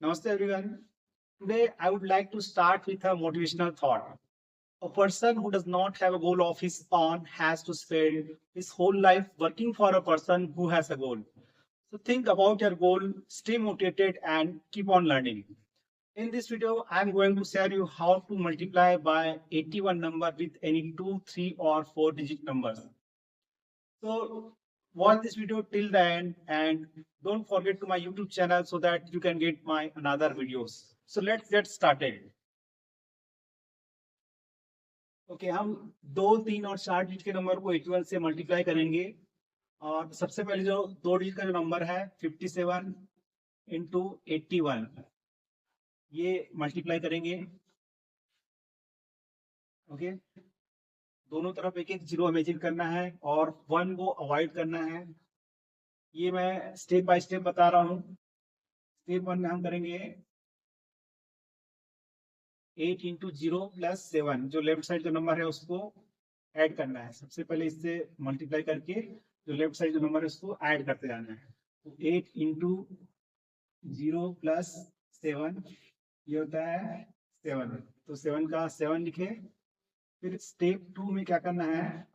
Namaste everyone. Today I would like to start with a motivational thought. A person who does not have a goal of his own has to spend his whole life working for a person who has a goal. So think about your goal, stay motivated and keep on learning. In this video, I am going to share you how to multiply by 81 number with any 2, 3 or 4 digit numbers. So watch this video till the end and don't forget to my YouTube channel so that you can get my another videos. So let's get started. Okay हम दो तीन और चार digit के number को 81 से multiply करेंगे और सबसे पहले जो दो डिजिट का जो नंबर है 57 इंटू 81 ये मल्टीप्लाई करेंगे। ओके दोनों तरफ एक एक जीरो इमेजिन करना है और वन को अवॉइड करना है। ये मैं स्टेप बाय स्टेप बता रहा हूँ। स्टेप वन में हम करेंगे 8 इंटू जीरो प्लस 7 जो लेफ्ट साइड जो नंबर है उसको ऐड करना है। सबसे पहले इससे मल्टीप्लाई करके जो लेफ्ट साइड जो नंबर है उसको ऐड करते जाना है। तो 8 इंटू जीरो प्लस 7 ये होता है 7। तो 7 का 7 लिखे। फिर स्टेप 2 में क्या करना है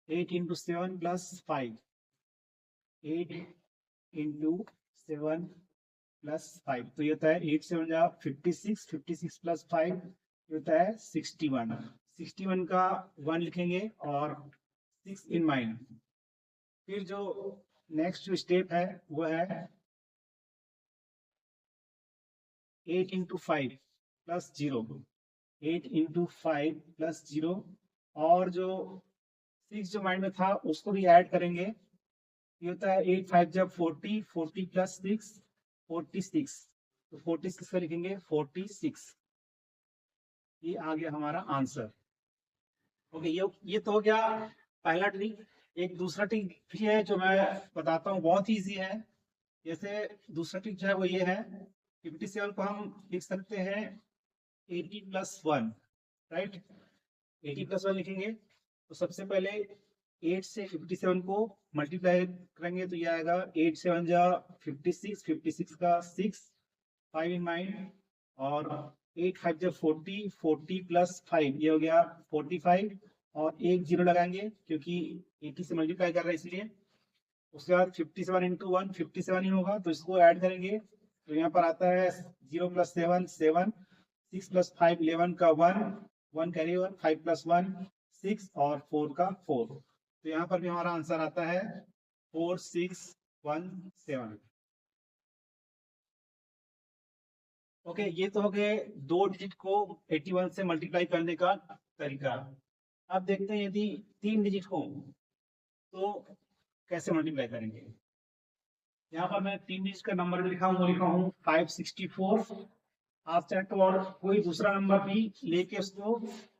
8 इंटू 7 प्लस 5 8 इंटू 7 प्लस 5 तो ये होता है 8 7 जा 56 56 प्लस 5 ये होता है 61 61 का 1 लिखेंगे और 6 इन माइंड। फिर जो नेक्स्ट जो स्टेप है वो है 8 इंटू 5 प्लस 0 8 इंटू 5 प्लस 0 और जो 6 जो माइंड में था उसको भी ऐड करेंगे। ये होता है 8 5 जब 40 40 प्लस 6 46 तो 46 का लिखेंगे 46। ये आ गया हमारा आंसर। ओके ये तो हो गया पहला ट्रिक। एक दूसरा ट्रिक भी है जो मैं बताता हूँ, बहुत इजी है। जैसे दूसरा ट्रिक जो है वो ये है 57 को हम लिख सकते हैं 80 प्लस 1 राइट। 80 प्लस 1 लिखेंगे तो सबसे पहले 8 से 57 को मल्टीप्लाई करेंगे तो ये आएगा 8 7 जा 56 56 का 6 5 इन माइंड और 8 5 जा 40 40 प्लस 5 ये हो गया 45 और एक जीरो लगाएंगे क्योंकि 80 से मल्टीप्लाई कर रहा है इसलिए। उसके बाद 57 इंटू 1 57 ही होगा तो इसको ऐड करेंगे तो यहाँ पर आता है 0 प्लस 7 7 6 प्लस 5 11 का 1 1 कैरी ओवर 5 प्लस 1 6 और 4 का 4 तो यहाँ पर भी हमारा आंसर आता है 4617। ओके ये तो हो गए दो डिजिट को 81 से मल्टीप्लाई करने का तरीका। अब देखते हैं यदि तीन डिजिट हो तो कैसे मल्टीप्लाई करेंगे। यहाँ पर मैं तीन डिजिट का नंबर लिखा हूँ वो लिखा हूँ 564। आप चाहे तो और कोई दूसरा नंबर भी लेके उसको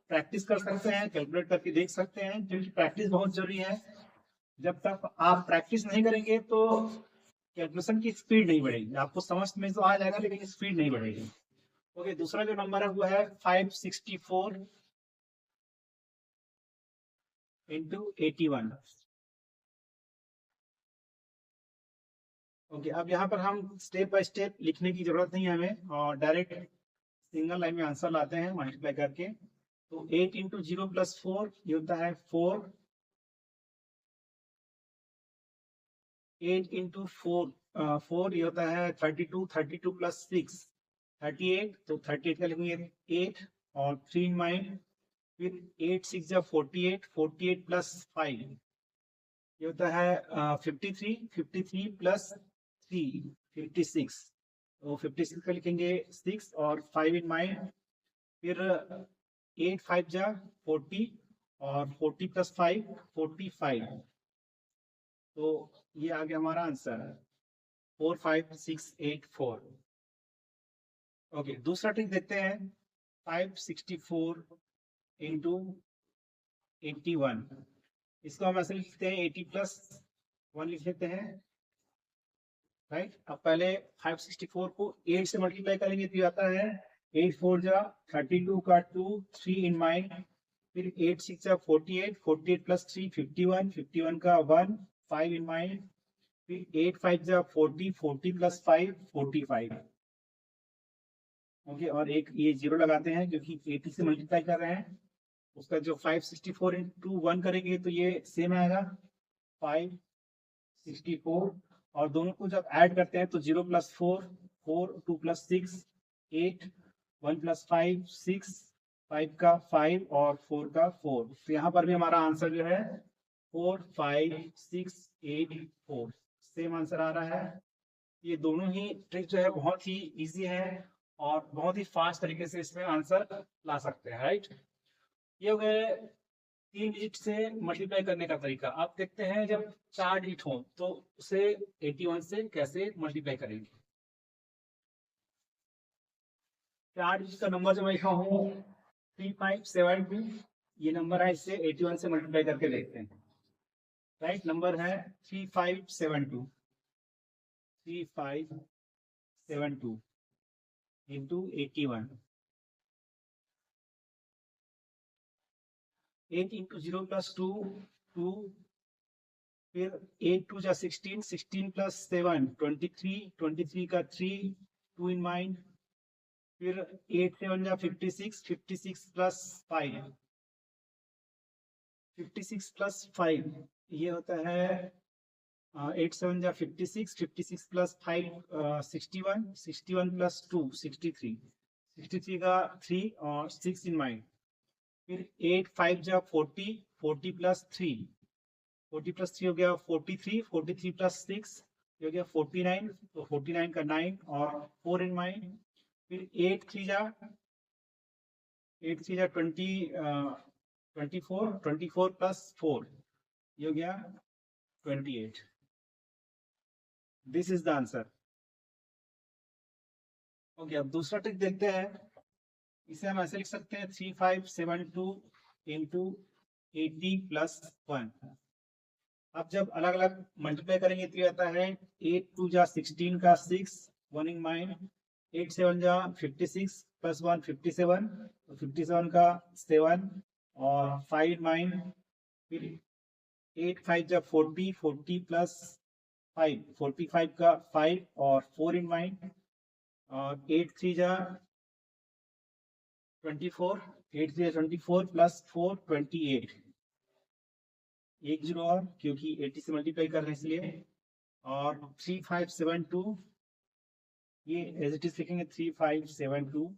प्रैक्टिस कर सकते हैं, कैलकुलेट करके देख सकते हैं, क्योंकि प्रैक्टिस बहुत जरूरी है। जब तक आप प्रैक्टिस नहीं करेंगे तो कैलकुलेशन की स्पीड नहीं बढ़ेगी। आपको समझ में तो आ जाएगा लेकिन स्पीड नहीं बढ़ेगी। ओके दूसरा जो नंबर है वो है 564 इंटू 81। ओके अब यहाँ पर हम स्टेप बाय स्टेप लिखने की जरूरत नहीं है हमें और डायरेक्ट सिंगल लाइन में आंसर लाते हैं मल्टीप्लाई करके। तो 8 इंटू 0 प्लस 4 ये होता है 4 8 इंटू 4 4 ये होता है 32 32 प्लस 6 38 तो 38 का लिखेंगे 8 और 3 इन माइंड। फिर 8 6 जा 48 48 प्लस 5 ये होता है 53 53 प्लस 3 56 तो 56 का लिखेंगे 6 और 5 इन माइंड। फिर 8 5 जा 40 और 40 प्लस 5 45 तो ये आ गया हमारा आंसर 45684। ओके दूसरा ट्रिक देखते हैं 564 इंटू 81। इसको हम ऐसे लिखते हैं 80 प्लस 1 लिख लेते हैं राइट। अब पहले 564 को 8 से मल्टीप्लाई करेंगे तो ये आता है 8 4 जा 32 का 2 3 इन माइंड। फिर 8 6 जा 48 48 प्लस 3 51 51 का 1 5 इन माइंड। फिर 8 5 जा 40, 40 प्लस 5 45। ओके, और एक ये जीरो लगाते हैं क्योंकि 80 से मल्टीप्लाई कर रहे हैं। उसका जो 564 इंटू 1 करेंगे तो ये सेम आएगा 564, और दोनों को जब ऐड करते हैं तो 0 प्लस 4 4, 2 प्लस 6 8, 1 प्लस 5 6, 5 का 5 और 4 का 4। तो यहाँ पर भी हमारा आंसर जो है 4 5 6 8 4 सेम आंसर आ रहा है। ये दोनों ही ट्रिक जो है बहुत ही इजी है और बहुत ही फास्ट तरीके से इसमें आंसर ला सकते हैं, राइट। ये हो गए 3 डिजिट से मल्टीप्लाई करने का तरीका। आप देखते हैं जब 4 डिजिट हो तो उसे 81 से कैसे मल्टीप्लाई करेंगे। 4 डिजिट का नंबर जो मैं लिखा हूँ 3572, ये नंबर है, इसे 81 से मल्टीप्लाई करके देखते हैं। राइट, नंबर है 3572 इंटू 81। 8 इंटू 0 प्लस 2 2, फिर 8 2 जा 16, 16 प्लस 7 23, 23 का 3 2 इन माइंड, फिर 8 7 जा 56, 56 प्लस 5 56 प्लस 5 ये होता है 8 7 जा 56, 56 प्लस 5 61, 61 प्लस 2 63, 63 का 3 और 6 इन माइंड, फिर 8 5 जा 40, 40 प्लस 3, 40 प्लस 3 हो गया 43, 43 प्लस 6 हो गया 49, तो 49 का 9 और 4 इन माइंड, फिर 8 3 जा 24, 24 प्लस 4 ये हो गया 28। This is the answer. Okay, अब दूसरा ट्रिक देखते हैं। इसे हम ऐसे लिख सकते हैं 3572 इंटू 80 प्लस 1। अब जब अलग अलग मल्टीप्लाई करेंगे तो ये आता है 8 2 जा 16 का 6 1 इन माइंड, 8 7 जा 56 प्लस 1 57, 57 का 7 और 5 इन माइंड, फिर 8 5 जा 40, 40 प्लस 5 45 का 5 और 4 इन माइंड, और 8 3 जा 24, 8 3 जा 24 प्लस 4 28, एक जीरो और क्योंकि 80 से मल्टीप्लाई कर रहे हैं इसलिए, और 3572 ये एज इट इज लिखेंगे 3572।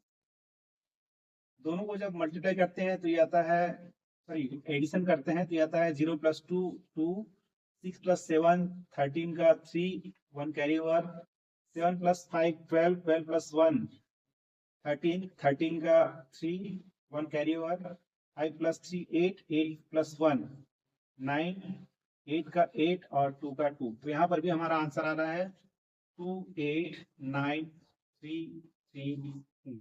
दोनों को जब मल्टीप्लाई करते हैं तो ये आता है, सॉरी एडिशन करते हैं तो ये आता है 0 प्लस 2 2, 6 प्लस 7 13 का 3 1 कैरी ओवर, 7 प्लस 5 12, 12 प्लस 1 13, 13 का 3 1 कैरी ओवर, 5 प्लस 3 8, 8 प्लस 1 9, 8 का 8 और 2 का 2। तो यहाँ पर भी हमारा आंसर आ रहा है 2 8 9 3 3 2।